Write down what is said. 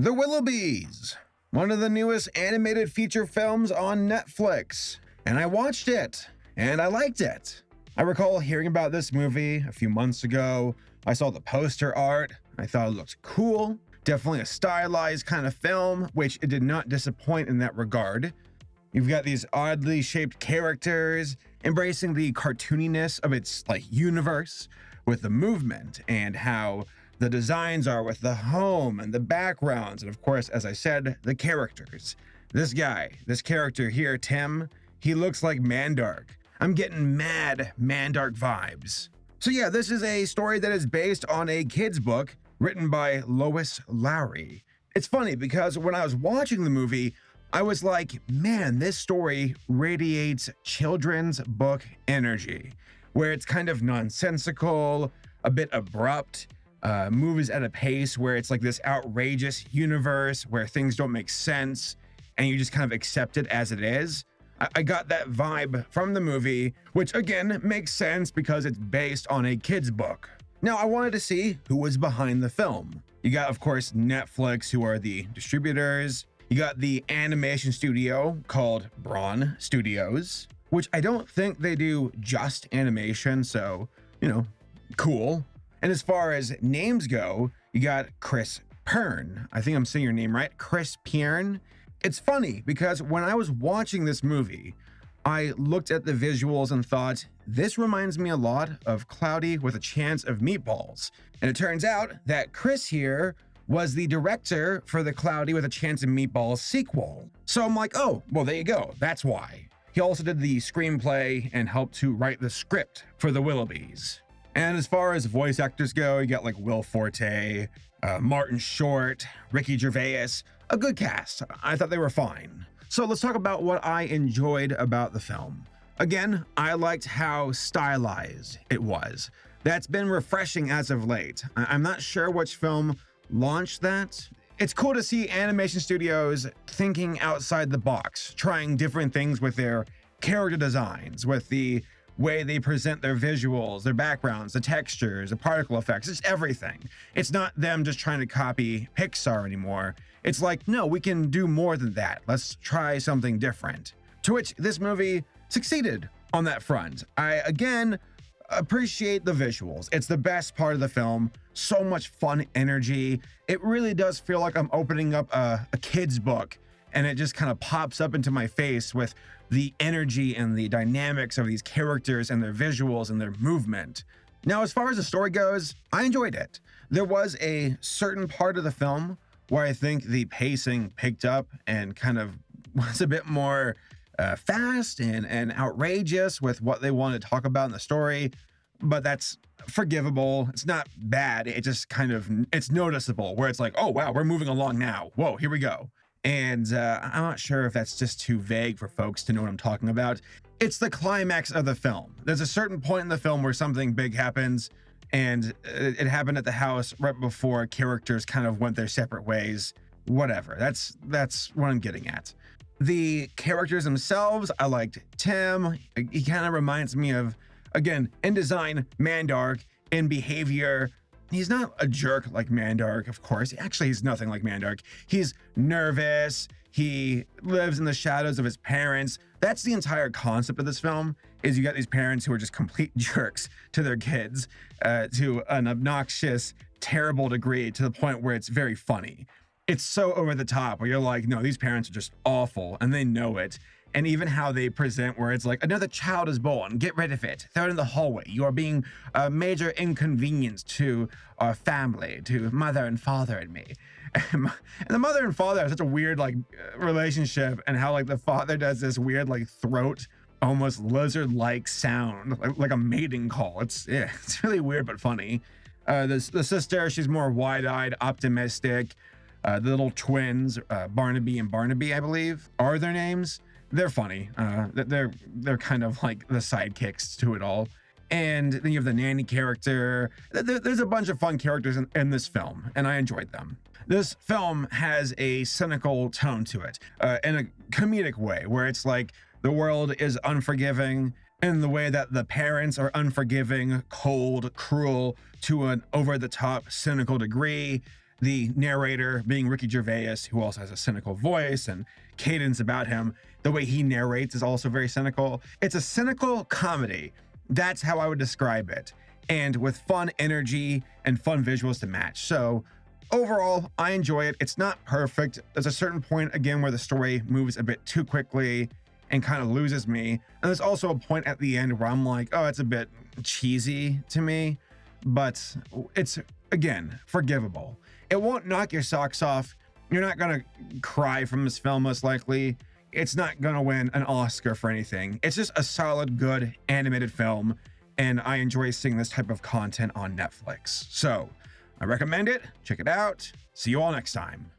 The Willoughbys, one of the newest animated feature films on Netflix. And I watched it, and I liked it. I recall hearing about this movie a few months ago. I saw the poster art. I thought it looked cool. Definitely a stylized kind of film, which it did not disappoint in that regard. You've got these oddly shaped characters embracing the cartooniness of its universe with the movement and how the designs are with the home and the backgrounds. And of course, as I said, the characters. This character here, Tim, he looks like Mandark. I'm getting mad Mandark vibes. So yeah, this is a story that is based on a kid's book written by Lois Lowry. It's funny because when I was watching the movie, I was like, man, this story radiates children's book energy, where it's kind of nonsensical, a bit abrupt, moves at a pace where it's like this outrageous universe where things don't make sense and you just kind of accept it as it is. I got that vibe from the movie, which again makes sense because it's based on a kid's book. Now, I wanted to see who was behind the film. You got, of course, Netflix, who are the distributors. You got the animation studio called Braun Studios, which I don't think they do just animation, so, cool. And as far as names go, you got Chris Pern. I think I'm saying your name right, Chris Pern. It's funny because when I was watching this movie, I looked at the visuals and thought, this reminds me a lot of Cloudy with a Chance of Meatballs. And it turns out that Chris here was the director for the Cloudy with a Chance of Meatballs sequel. So I'm like, oh, well, there you go. That's why. He also did the screenplay and helped to write the script for the Willoughbys. And as far as voice actors go, you got Will Forte, Martin Short, Ricky Gervais, a good cast. I thought they were fine. So let's talk about what I enjoyed about the film. Again, I liked how stylized it was. That's been refreshing as of late. I'm not sure which film launched that. It's cool to see animation studios thinking outside the box, trying different things with their character designs, with the way they present their visuals, their backgrounds, the textures, the particle effects, it's everything. It's not them just trying to copy Pixar anymore. It's like, no, we can do more than that. Let's try something different. To which this movie succeeded on that front. I, again, appreciate the visuals. It's the best part of the film. So much fun energy. It really does feel like I'm opening up a kid's book and it just kind of pops up into my face with the energy and the dynamics of these characters and their visuals and their movement. Now, as far as the story goes, I enjoyed it. There was a certain part of the film where I think the pacing picked up and kind of was a bit more fast and outrageous with what they wanted to talk about in the story, but that's forgivable. It's not bad. It just it's noticeable where it's like, oh, wow, we're moving along now. Whoa, here we go. And I'm not sure if that's just too vague for folks to know what I'm talking about. It's the climax of the film. There's a certain point in the film where something big happens, and it happened at the house right before characters kind of went their separate ways. Whatever. That's what I'm getting at. The characters themselves, I liked Tim. He kind of reminds me of, again, in design, Mandark. In behavior, he's not a jerk like Mandark, of course. Actually, he's nothing like Mandark. He's nervous. He lives in the shadows of his parents. That's the entire concept of this film, is you got these parents who are just complete jerks to their kids to an obnoxious, terrible degree, to the point where it's very funny. It's so over the top where you're like, no, these parents are just awful and they know it. And even how they present where it's like, another child is born, get rid of it, throw it in the hallway. You are being a major inconvenience to our family, to mother and father and me. And the mother and father have such a weird relationship, and how the father does this weird throat, almost lizard-like sound, like a mating call. It's really weird but funny. The sister, she's more wide-eyed, optimistic. The little twins, Barnaby and Barnaby, I believe, are their names. They're funny. They're kind of like the sidekicks to it all. And then you have the nanny character. There's a bunch of fun characters in this film, and I enjoyed them. This film has a cynical tone to it, in a comedic way, where it's like the world is unforgiving in the way that the parents are unforgiving, cold, cruel to an over-the-top cynical degree. The narrator being Ricky Gervais, who also has a cynical voice and cadence about him. The way he narrates is also very cynical. It's a cynical comedy. That's how I would describe it. And with fun energy and fun visuals to match. So overall, I enjoy it. It's not perfect. There's a certain point, again, where the story moves a bit too quickly and kind of loses me. And there's also a point at the end where I'm like, oh, it's a bit cheesy to me, but it's, again, forgivable. It won't knock your socks off. You're not gonna cry from this film, most likely. It's not gonna win an Oscar for anything. It's just a solid, good animated film, and I enjoy seeing this type of content on Netflix. So I recommend it. Check it out. See you all next time.